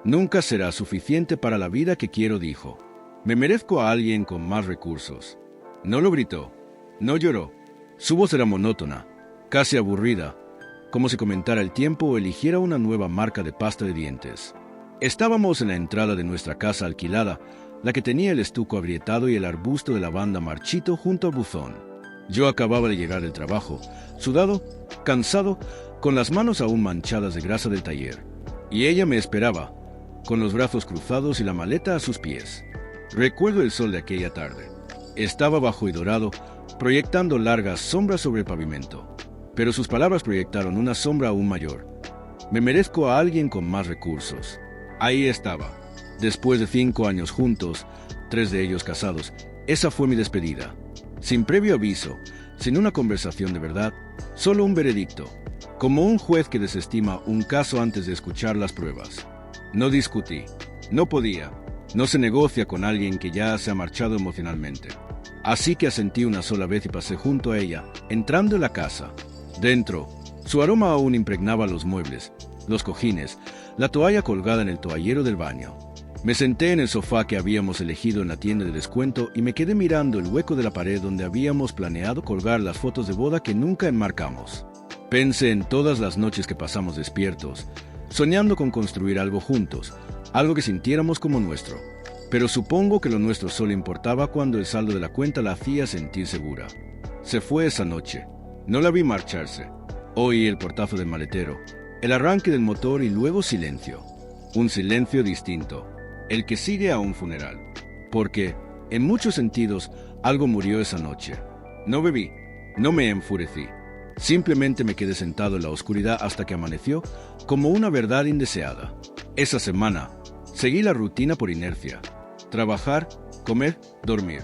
Nunca será suficiente para la vida que quiero, dijo. Me merezco a alguien con más recursos. No lo gritó, no lloró. Su voz era monótona, casi aburrida, como si comentara el tiempo o eligiera una nueva marca de pasta de dientes. Estábamos en la entrada de nuestra casa alquilada, la que tenía el estuco agrietado y el arbusto de lavanda marchito junto al buzón. Yo acababa de llegar del trabajo, sudado, cansado, con las manos aún manchadas de grasa del taller. Y ella me esperaba, con los brazos cruzados y la maleta a sus pies. Recuerdo el sol de aquella tarde. Estaba bajo y dorado, proyectando largas sombras sobre el pavimento. Pero sus palabras proyectaron una sombra aún mayor. Me merezco a alguien con más recursos. Ahí estaba. Después de 5 años juntos, 3 de ellos casados, esa fue mi despedida. Sin previo aviso, sin una conversación de verdad, solo un veredicto, como un juez que desestima un caso antes de escuchar las pruebas. No discutí, no podía, no se negocia con alguien que ya se ha marchado emocionalmente. Así que asentí una sola vez y pasé junto a ella, entrando en la casa. Dentro, su aroma aún impregnaba los muebles, los cojines, la toalla colgada en el toallero del baño. Me senté en el sofá que habíamos elegido en la tienda de descuento y me quedé mirando el hueco de la pared donde habíamos planeado colgar las fotos de boda que nunca enmarcamos. Pensé en todas las noches que pasamos despiertos, soñando con construir algo juntos, algo que sintiéramos como nuestro. Pero supongo que lo nuestro solo importaba cuando el saldo de la cuenta la hacía sentir segura. Se fue esa noche. No la vi marcharse. Oí el portazo del maletero, el arranque del motor y luego silencio. Un silencio distinto, el que sigue a un funeral. Porque, en muchos sentidos, algo murió esa noche. No bebí, no me enfurecí. Simplemente me quedé sentado en la oscuridad hasta que amaneció como una verdad indeseada. Esa semana, seguí la rutina por inercia. Trabajar, comer, dormir.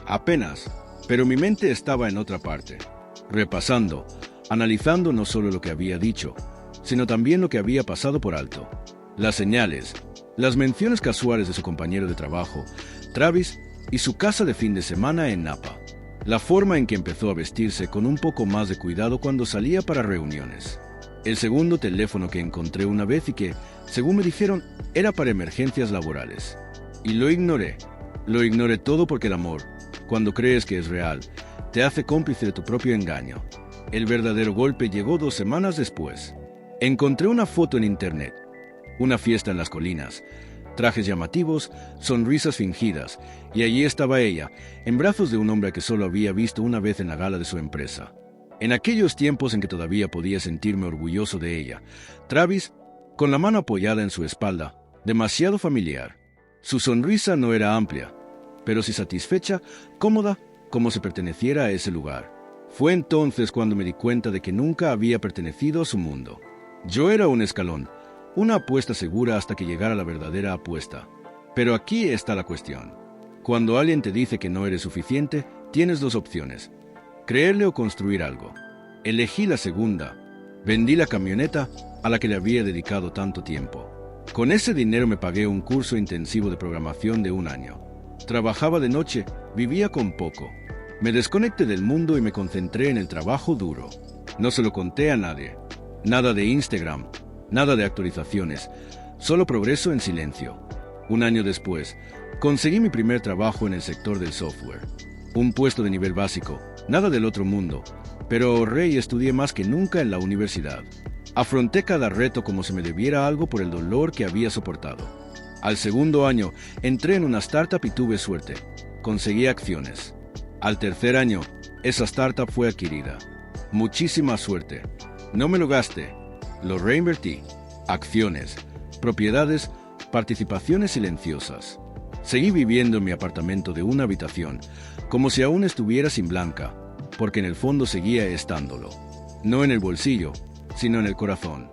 Apenas, pero mi mente estaba en otra parte. Repasando, analizando no solo lo que había dicho, sino también lo que había pasado por alto. Las señales, las menciones casuales de su compañero de trabajo, Travis, y su casa de fin de semana en Napa. La forma en que empezó a vestirse con un poco más de cuidado cuando salía para reuniones. El segundo teléfono que encontré una vez y que, según me dijeron, era para emergencias laborales. Y lo ignoré. Lo ignoré todo porque el amor, cuando crees que es real, te hace cómplice de tu propio engaño. El verdadero golpe llegó 2 semanas después. Encontré una foto en internet. Una fiesta en las colinas, trajes llamativos, sonrisas fingidas, y allí estaba ella, en brazos de un hombre que solo había visto una vez en la gala de su empresa. En aquellos tiempos en que todavía podía sentirme orgulloso de ella, Travis, con la mano apoyada en su espalda, demasiado familiar. Su sonrisa no era amplia, pero sí satisfecha, cómoda, como si perteneciera a ese lugar. Fue entonces cuando me di cuenta de que nunca había pertenecido a su mundo. Yo era un escalón, una apuesta segura hasta que llegara la verdadera apuesta. Pero aquí está la cuestión. Cuando alguien te dice que no eres suficiente, tienes 2 opciones: creerle o construir algo. Elegí la segunda. Vendí la camioneta a la que le había dedicado tanto tiempo. Con ese dinero me pagué un curso intensivo de programación de 1 año. Trabajaba de noche, vivía con poco. Me desconecté del mundo y me concentré en el trabajo duro. No se lo conté a nadie. Nada de Instagram, nada de actualizaciones, solo progreso en silencio. 1 año después, conseguí mi primer trabajo en el sector del software. Un puesto de nivel básico, nada del otro mundo, pero ahorré y estudié más que nunca en la universidad. Afronté cada reto como si me debiera algo por el dolor que había soportado. Al 2º año, entré en una startup y tuve suerte. Conseguí acciones. Al 3er año, esa startup fue adquirida. Muchísima suerte. No me lo gasté. Lo reinvertí. Acciones, propiedades, participaciones silenciosas. Seguí viviendo en mi apartamento de 1 habitación, como si aún estuviera sin Blanca, porque en el fondo seguía estándolo. No en el bolsillo, sino en el corazón.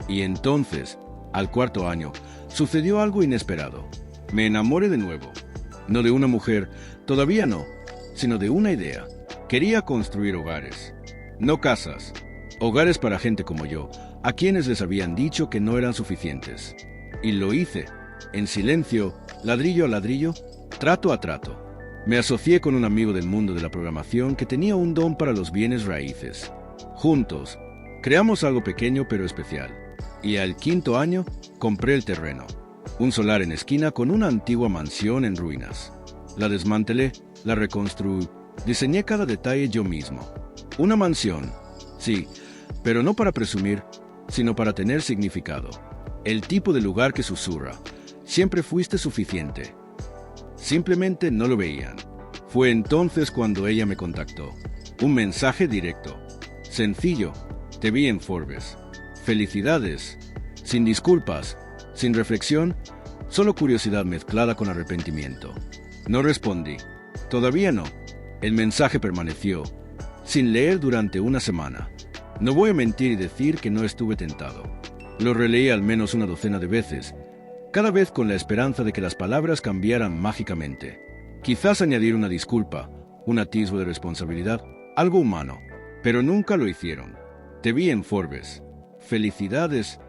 Y entonces, al 4º año, sucedió algo inesperado. Me enamoré de nuevo. No de una mujer, todavía no, sino de una idea. Quería construir hogares. No casas. Hogares para gente como yo, a quienes les habían dicho que no eran suficientes. Y lo hice, en silencio, ladrillo a ladrillo, trato a trato. Me asocié con un amigo del mundo de la programación que tenía un don para los bienes raíces. Juntos, creamos algo pequeño pero especial. Y al 5º año, compré el terreno. Un solar en esquina con una antigua mansión en ruinas. La desmantelé, la reconstruí, diseñé cada detalle yo mismo. Una mansión, sí, pero no para presumir, sino para tener significado. El tipo de lugar que susurra, siempre fuiste suficiente. Simplemente no lo veían. Fue entonces cuando ella me contactó. Un mensaje directo. Sencillo. Te vi en Forbes. Felicidades. Sin disculpas, sin reflexión, solo curiosidad mezclada con arrepentimiento. No respondí. Todavía no. El mensaje permaneció, sin leer durante una semana. No voy a mentir y decir que no estuve tentado. Lo releí al menos una docena de veces, cada vez con la esperanza de que las palabras cambiaran mágicamente. Quizás añadir una disculpa, un atisbo de responsabilidad, algo humano, pero nunca lo hicieron. Te vi en Forbes. Felicidades.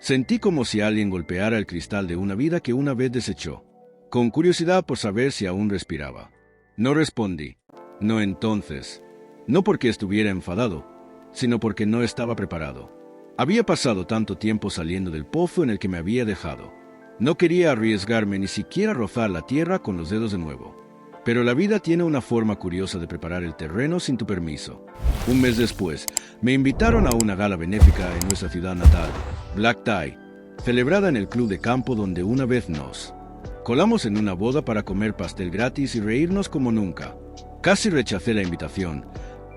Sentí como si alguien golpeara el cristal de una vida que una vez desechó, con curiosidad por saber si aún respiraba. No respondí. No entonces. No porque estuviera enfadado, sino porque no estaba preparado. Había pasado tanto tiempo saliendo del pozo en el que me había dejado. No quería arriesgarme ni siquiera rozar la tierra con los dedos de nuevo. Pero la vida tiene una forma curiosa de preparar el terreno sin tu permiso. Un mes después, me invitaron a una gala benéfica en nuestra ciudad natal, Black Tie, celebrada en el club de campo donde una vez nos colamos en una boda para comer pastel gratis y reírnos como nunca. Casi rechacé la invitación,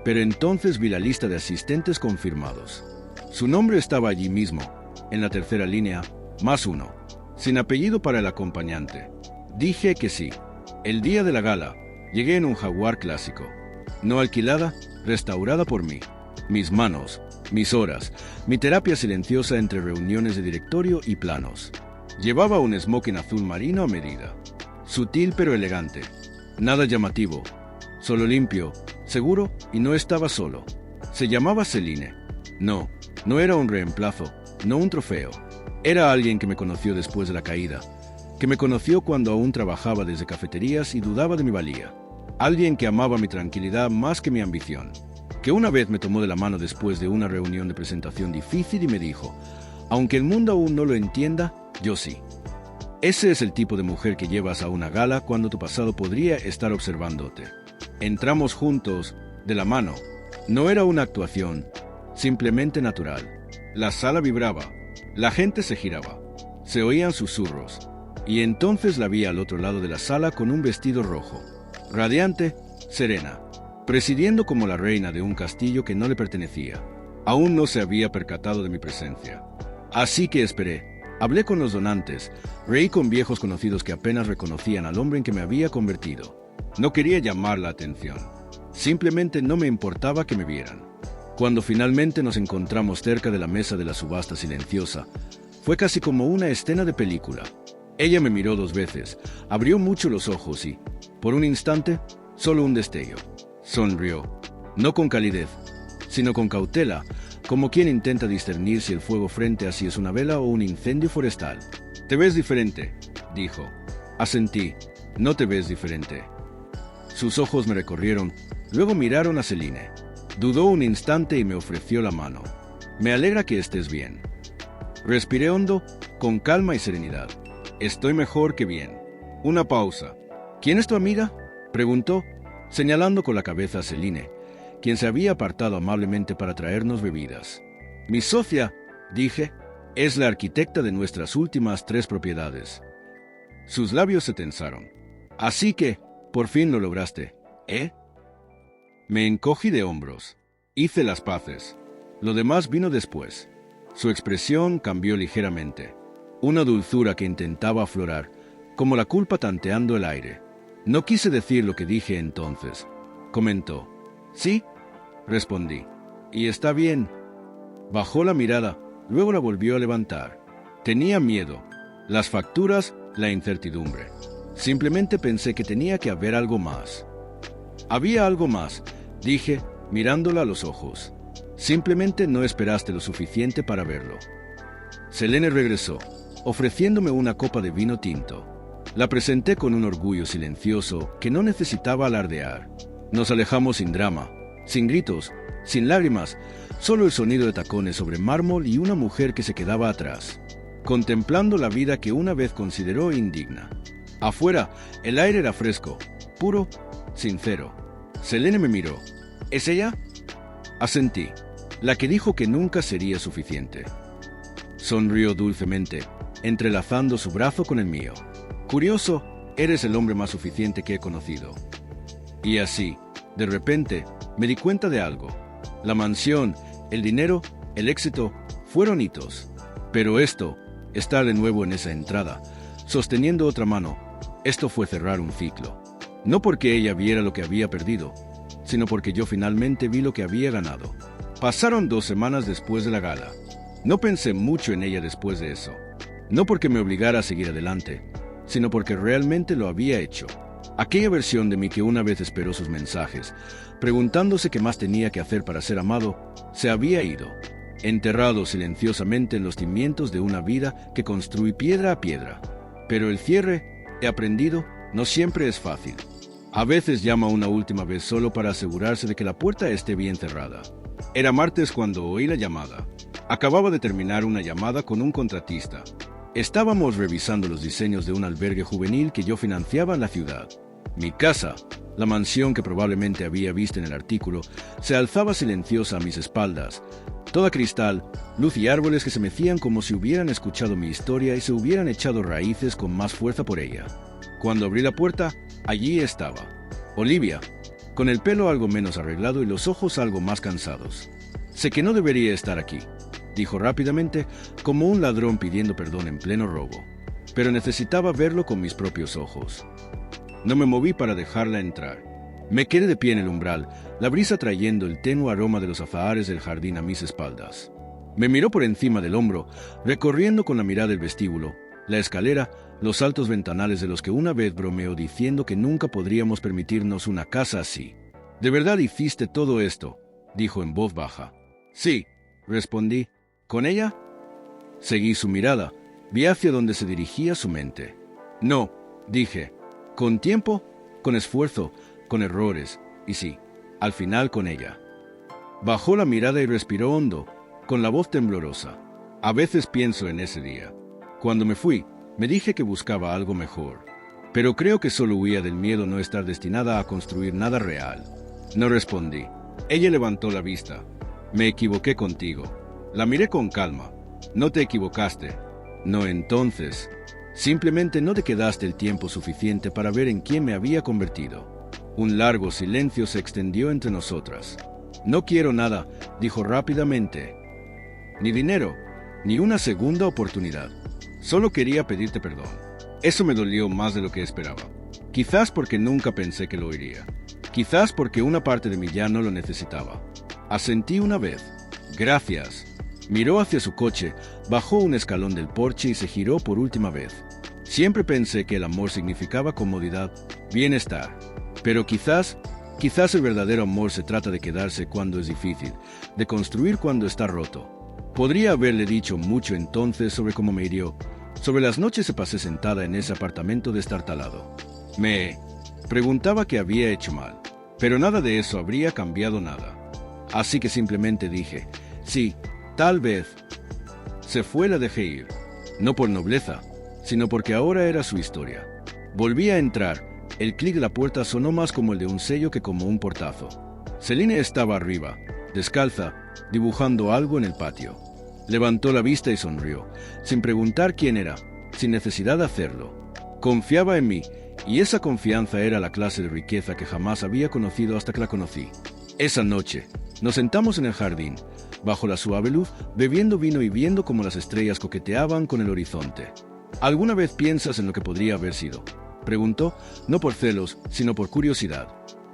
pero entonces vi la lista de asistentes confirmados. Su nombre estaba allí mismo, en la tercera línea, +1, sin apellido para el acompañante. Dije que sí. El día de la gala, llegué en un Jaguar clásico. No alquilada, restaurada por mí. Mis manos, mis horas, mi terapia silenciosa entre reuniones de directorio y planos. Llevaba un smoking azul marino a medida. Sutil pero elegante. Nada llamativo. Solo limpio, seguro y no estaba solo. Se llamaba Celine. No era un reemplazo, no un trofeo. Era alguien que me conoció después de la caída, que me conoció cuando aún trabajaba desde cafeterías y dudaba de mi valía. Alguien que amaba mi tranquilidad más que mi ambición. Que una vez me tomó de la mano después de una reunión de presentación difícil y me dijo, aunque el mundo aún no lo entienda, yo sí. Ese es el tipo de mujer que llevas a una gala cuando tu pasado podría estar observándote. Entramos juntos, de la mano. No era una actuación, simplemente natural. La sala vibraba, la gente se giraba, se oían susurros, y entonces la vi al otro lado de la sala con un vestido rojo, radiante, serena, presidiendo como la reina de un castillo que no le pertenecía. Aún no se había percatado de mi presencia. Así que esperé. Hablé con los donantes, reí con viejos conocidos que apenas reconocían al hombre en que me había convertido. No quería llamar la atención. Simplemente no me importaba que me vieran. Cuando finalmente nos encontramos cerca de la mesa de la subasta silenciosa, fue casi como una escena de película. Ella me miró 2 veces, abrió mucho los ojos y, por un instante, solo un destello. Sonrió, no con calidez, sino con cautela, como quien intenta discernir si el fuego frente a sí es una vela o un incendio forestal. «Te ves diferente», dijo. Asentí. «No te ves diferente». Sus ojos me recorrieron, luego miraron a Celine. Dudó un instante y me ofreció la mano. «Me alegra que estés bien». Respiré hondo, con calma y serenidad. «Estoy mejor que bien». Una pausa. «¿Quién es tu amiga?», preguntó, señalando con la cabeza a Celine, quien se había apartado amablemente para traernos bebidas. «Mi socia», dije, «es la arquitecta de nuestras últimas 3 propiedades». Sus labios se tensaron. «Así que, por fin lo lograste, ¿eh?». Me encogí de hombros. Hice las paces. Lo demás vino después. Su expresión cambió ligeramente. Una dulzura que intentaba aflorar, como la culpa tanteando el aire. No quise decir lo que dije entonces. Comentó. «Sí», respondí. «Y está bien». Bajó la mirada, luego la volvió a levantar. Tenía miedo. Las facturas, la incertidumbre. Simplemente pensé que tenía que haber algo más. «Había algo más», dije, mirándola a los ojos. «Simplemente no esperaste lo suficiente para verlo». Selene regresó, ofreciéndome una copa de vino tinto. La presenté con un orgullo silencioso que no necesitaba alardear. Nos alejamos sin drama, sin gritos, sin lágrimas, solo el sonido de tacones sobre mármol y una mujer que se quedaba atrás. contemplando la vida que una vez consideró indigna. Afuera, el aire era fresco, puro, sincero. Selene me miró. ¿Es ella? Asentí. La que dijo que nunca sería suficiente. Sonrió dulcemente, entrelazando su brazo con el mío. Curioso, eres el hombre más suficiente que he conocido. Y así, de repente, me di cuenta de algo. La mansión, el dinero, el éxito, fueron hitos. Pero estar de nuevo en esa entrada, sosteniendo otra mano, esto fue cerrar un ciclo. No porque ella viera lo que había perdido, sino porque yo finalmente vi lo que había ganado. Pasaron 2 semanas después de la gala. No pensé mucho en ella después de eso. No porque me obligara a seguir adelante, sino porque realmente lo había hecho. Aquella versión de mí que una vez esperó sus mensajes, preguntándose qué más tenía que hacer para ser amado, se había ido, enterrado silenciosamente en los cimientos de una vida que construí piedra a piedra. Pero el cierre, he aprendido, no siempre es fácil. A veces llama una última vez solo para asegurarse de que la puerta esté bien cerrada. Era martes cuando oí la llamada. Acababa de terminar una llamada con un contratista. Estábamos revisando los diseños de un albergue juvenil que yo financiaba en la ciudad. Mi casa, la mansión que probablemente había visto en el artículo, se alzaba silenciosa a mis espaldas. Toda cristal, luz y árboles que se mecían como si hubieran escuchado mi historia y se hubieran echado raíces con más fuerza por ella. Cuando abrí la puerta, allí estaba. Olivia, con el pelo algo menos arreglado y los ojos algo más cansados. Sé que no debería estar aquí, dijo rápidamente, como un ladrón pidiendo perdón en pleno robo. Pero necesitaba verlo con mis propios ojos. No me moví para dejarla entrar. Me quedé de pie en el umbral, la brisa trayendo el tenue aroma de los azahares del jardín a mis espaldas. Me miró por encima del hombro, recorriendo con la mirada el vestíbulo, la escalera, los altos ventanales de los que una vez bromeó diciendo que nunca podríamos permitirnos una casa así. ¿De verdad hiciste todo esto?, dijo en voz baja. Sí, respondí. ¿Con ella? Seguí su mirada, vi hacia donde se dirigía su mente. No, dije. Con tiempo, con esfuerzo, con errores, y sí, al final con ella. Bajó la mirada y respiró hondo, con la voz temblorosa. A veces pienso en ese día. Cuando me fui, me dije que buscaba algo mejor. Pero creo que solo huía del miedo no estar destinada a construir nada real. No respondí. Ella levantó la vista. Me equivoqué contigo. La miré con calma. No te equivocaste. No entonces. Simplemente no te quedaste el tiempo suficiente para ver en quién me había convertido. Un largo silencio se extendió entre nosotras. No quiero nada, dijo rápidamente. Ni dinero, ni una segunda oportunidad. Solo quería pedirte perdón. Eso me dolió más de lo que esperaba. Quizás porque nunca pensé que lo oiría. Quizás porque una parte de mí ya no lo necesitaba. Asentí una vez. Gracias. Miró hacia su coche, bajó un escalón del porche y se giró por última vez. Siempre pensé que el amor significaba comodidad, bienestar. Pero quizás el verdadero amor se trata de quedarse cuando es difícil, de construir cuando está roto. Podría haberle dicho mucho entonces sobre cómo me hirió, sobre las noches que pasé sentada en ese apartamento destartalado. Me preguntaba qué había hecho mal, pero nada de eso habría cambiado nada. Así que simplemente dije, sí, tal vez. Se fue, la dejé ir, no por nobleza, sino porque ahora era su historia. Volví a entrar, el clic de la puerta sonó más como el de un sello que como un portazo. Selene estaba arriba, descalza, dibujando algo en el patio. Levantó la vista y sonrió, sin preguntar quién era, sin necesidad de hacerlo. Confiaba en mí, y esa confianza era la clase de riqueza que jamás había conocido hasta que la conocí. Esa noche, nos sentamos en el jardín, bajo la suave luz, bebiendo vino y viendo cómo las estrellas coqueteaban con el horizonte. ¿Alguna vez piensas en lo que podría haber sido?, preguntó, no por celos, sino por curiosidad.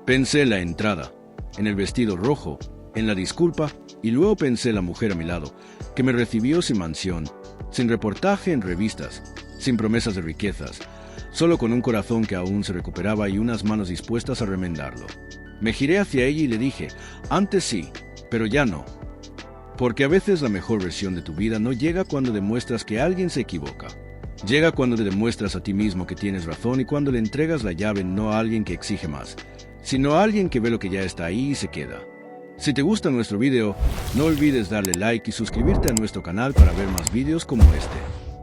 Pensé en la entrada, en el vestido rojo, en la disculpa, y luego pensé en la mujer a mi lado, que me recibió sin mansión, sin reportaje en revistas, sin promesas de riquezas, solo con un corazón que aún se recuperaba y unas manos dispuestas a remendarlo. Me giré hacia ella y le dije, antes sí, pero ya no. Porque a veces la mejor versión de tu vida no llega cuando demuestras que alguien se equivoca. Llega cuando te demuestras a ti mismo que tienes razón y cuando le entregas la llave no a alguien que exige más, sino a alguien que ve lo que ya está ahí y se queda. Si te gusta nuestro video, no olvides darle like y suscribirte a nuestro canal para ver más videos como este.